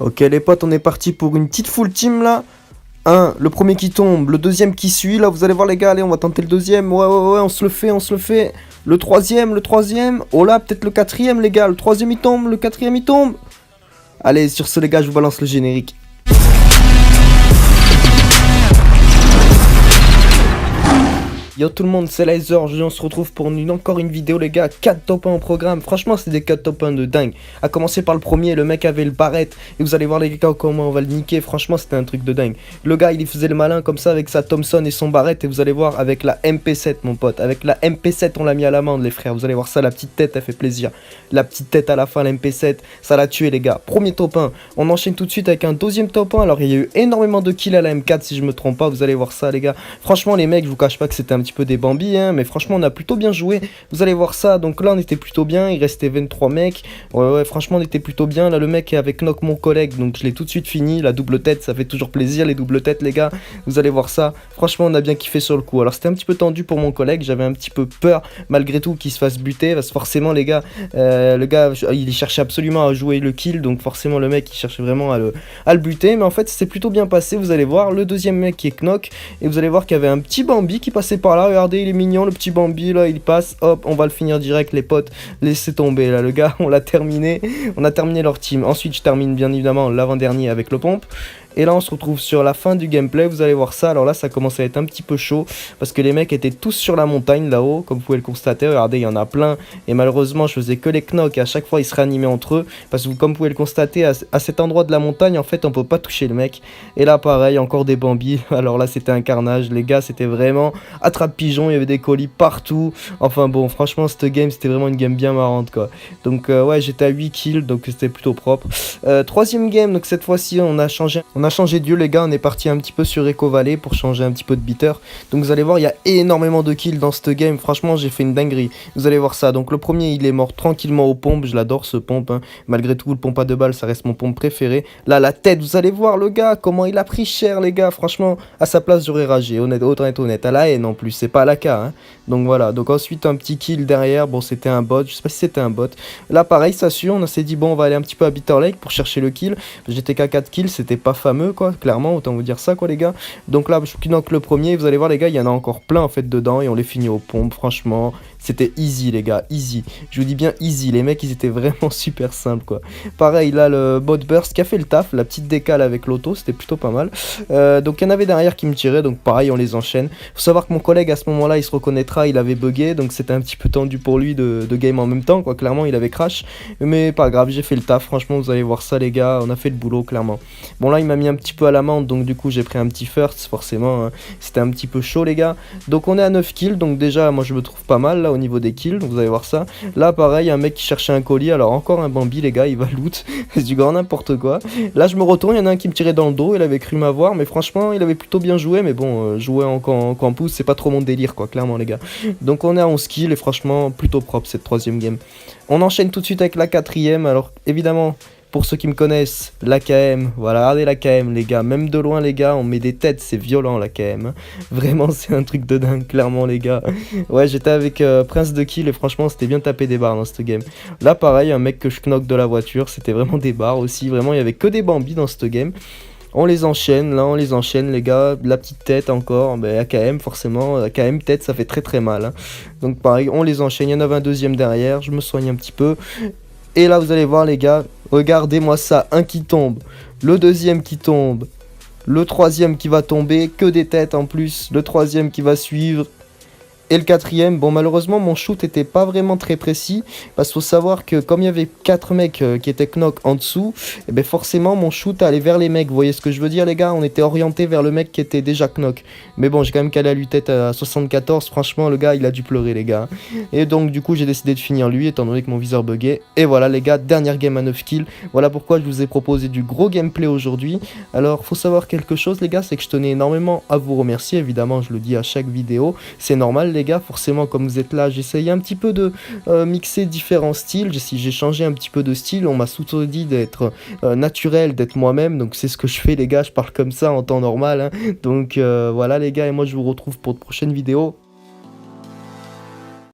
Ok les potes, on est parti pour une petite full team là. Le premier qui tombe, le deuxième qui suit, là vous allez voir les gars, allez on va tenter le deuxième, ouais, on se le fait, Le troisième, oh là peut-être le quatrième les gars, le troisième il tombe, le quatrième il tombe. Allez sur ce les gars, je vous balance le générique. Yo tout le monde, c'est Laser, aujourd'hui on se retrouve pour encore une vidéo les gars, 4 top 1 au programme, franchement c'est des 4 top 1 de dingue. A commencer par le premier, le mec avait le barrette, et vous allez voir les gars comment on va le niquer, franchement c'était un truc de dingue. Le gars il faisait le malin comme ça avec sa Thompson et son barrette, et vous allez voir avec la MP7 mon pote, avec la MP7 on l'a mis à l'amende les frères, vous allez voir ça, la petite tête elle fait plaisir. La petite tête à la fin, la MP7, ça l'a tué les gars. Premier top 1, on enchaîne tout de suite avec un deuxième top 1, alors il y a eu énormément de kills à la M4 si je me trompe pas, vous allez voir ça les gars. Franchement les mecs, je vous cache pas que c'était un petit peu des Bambi, hein, mais franchement on a plutôt bien joué, vous allez voir ça. Donc là on était plutôt bien, il restait 23 mecs, ouais franchement on était plutôt bien. Là le mec est avec Knock mon collègue, donc je l'ai tout de suite fini. La double tête, ça fait toujours plaisir les doubles têtes les gars, vous allez voir ça. Franchement on a bien kiffé sur le coup. Alors c'était un petit peu tendu pour mon collègue, j'avais un petit peu peur malgré tout qu'il se fasse buter, parce que forcément les gars, le gars il cherchait absolument à jouer le kill, donc forcément le mec il cherchait vraiment à le buter, mais en fait c'est plutôt bien passé. Vous allez voir le deuxième mec qui est Knock, et vous allez voir qu'il y avait un petit Bambi qui passait par là, regardez il est mignon le petit Bambi là, il passe, hop on va le finir direct les potes, laissez tomber là le gars, on a terminé leur team. Ensuite je termine bien évidemment l'avant-dernier avec le pompe. Et là on se retrouve sur la fin du gameplay, vous allez voir ça. Alors là ça commence à être un petit peu chaud, parce que les mecs étaient tous sur la montagne là-haut, comme vous pouvez le constater, regardez il y en a plein. Et malheureusement je faisais que les knocks, et à chaque fois ils se réanimaient entre eux, parce que comme vous pouvez le constater, à cet endroit de la montagne en fait on peut pas toucher le mec. Et là pareil, encore des Bambis, alors là c'était un carnage les gars, c'était vraiment attrape-pigeon, il y avait des colis partout. Enfin bon franchement cette game c'était vraiment une game bien marrante quoi. Donc ouais j'étais à 8 kills, donc c'était plutôt propre. Troisième game, donc cette fois-ci on a changé de lieu les gars, on est parti un petit peu sur Echo Valley pour changer un petit peu de beater. Donc vous allez voir il y a énormément de kills dans cette game, franchement j'ai fait une dinguerie, vous allez voir ça. Donc le premier il est mort tranquillement aux pompes, je l'adore ce pompe hein. Malgré tout le pompe à 2 balles ça reste mon pompe préféré. Là la tête, vous allez voir le gars comment il a pris cher les gars, franchement à sa place j'aurais ragé, autant être honnête, à la haine en plus, c'est pas à la K hein. Donc voilà, donc ensuite un petit kill derrière, bon c'était un bot, je sais pas si c'était un bot. Là pareil ça suit, on s'est dit bon on va aller un petit peu à Bitter Lake pour chercher le kill. J'étais qu'à 4 kills, c'était pas fameux quoi, clairement, autant vous dire ça quoi les gars. Donc là je knock le premier, vous allez voir les gars, il y en a encore plein en fait dedans, et on les finit aux pompes, franchement c'était easy les gars, easy, je vous dis bien easy, les mecs ils étaient vraiment super simples quoi. Pareil là le bot burst qui a fait le taf, la petite décale avec l'auto, c'était plutôt pas mal. Donc il y en avait derrière qui me tiraient, donc pareil on les enchaîne. Faut savoir que mon collègue à ce moment là il se reconnaîtra, il avait bugué, donc c'était un petit peu tendu pour lui de game en même temps quoi, clairement il avait crash, mais pas grave, j'ai fait le taf, franchement vous allez voir ça les gars, on a fait le boulot clairement. Bon là il m'a mis un petit peu à l'amende, donc du coup j'ai pris un petit first forcément hein. C'était un petit peu chaud les gars. Donc on est à 9 kills, donc déjà moi je me trouve pas mal là au niveau des kills, donc vous allez voir ça. Là pareil un mec qui cherchait un colis, alors encore un Bambi les gars, il va loot, c'est du grand n'importe quoi. Là je me retourne, il y en a un qui me tirait dans le dos, il avait cru m'avoir, mais franchement il avait plutôt bien joué, mais bon jouer en campus c'est pas trop mon délire quoi, clairement les gars. Donc on est à 11 kills et franchement plutôt propre cette troisième game. On enchaîne tout de suite avec la quatrième, alors évidemment pour ceux qui me connaissent, l'AKM, voilà, regardez l'AKM les gars, même de loin les gars, on met des têtes, c'est violent l'AKM, vraiment c'est un truc de dingue, clairement les gars. Ouais j'étais avec Prince de Kill et franchement c'était bien tapé des barres dans cette game. Là pareil, un mec que je knock de la voiture, c'était vraiment des barres aussi, vraiment il y avait que des Bambis dans cette game. On les enchaîne, là on les enchaîne les gars, la petite tête encore, bah, AKM forcément, AKM tête ça fait très mal hein. Donc pareil on les enchaîne, il y en avait un deuxième derrière, je me soigne un petit peu. Et là vous allez voir les gars, regardez-moi ça, un qui tombe, le deuxième qui tombe, le troisième qui va tomber, que des têtes en plus, le troisième qui va suivre. Et le quatrième, bon malheureusement mon shoot était pas vraiment très précis, parce qu'il faut savoir que comme il y avait 4 mecs qui étaient knock en dessous, et ben forcément mon shoot allait vers les mecs, vous voyez ce que je veux dire les gars, on était orienté vers le mec qui était déjà knock. Mais bon j'ai quand même calé à lui tête à 74, franchement le gars il a dû pleurer les gars. Et donc du coup j'ai décidé de finir lui étant donné que mon viseur buguait. Et voilà les gars, dernière game à 9 kills, voilà pourquoi je vous ai proposé du gros gameplay aujourd'hui. Alors faut savoir quelque chose les gars, c'est que je tenais énormément à vous remercier, évidemment je le dis à chaque vidéo, c'est normal les gars, forcément comme vous êtes là, j'essaye un petit peu de mixer différents styles, j'ai changé un petit peu de style, on m'a surtout dit d'être naturel, d'être moi-même, donc c'est ce que je fais les gars, je parle comme ça en temps normal hein. Donc voilà les gars, et moi je vous retrouve pour de prochaines vidéos.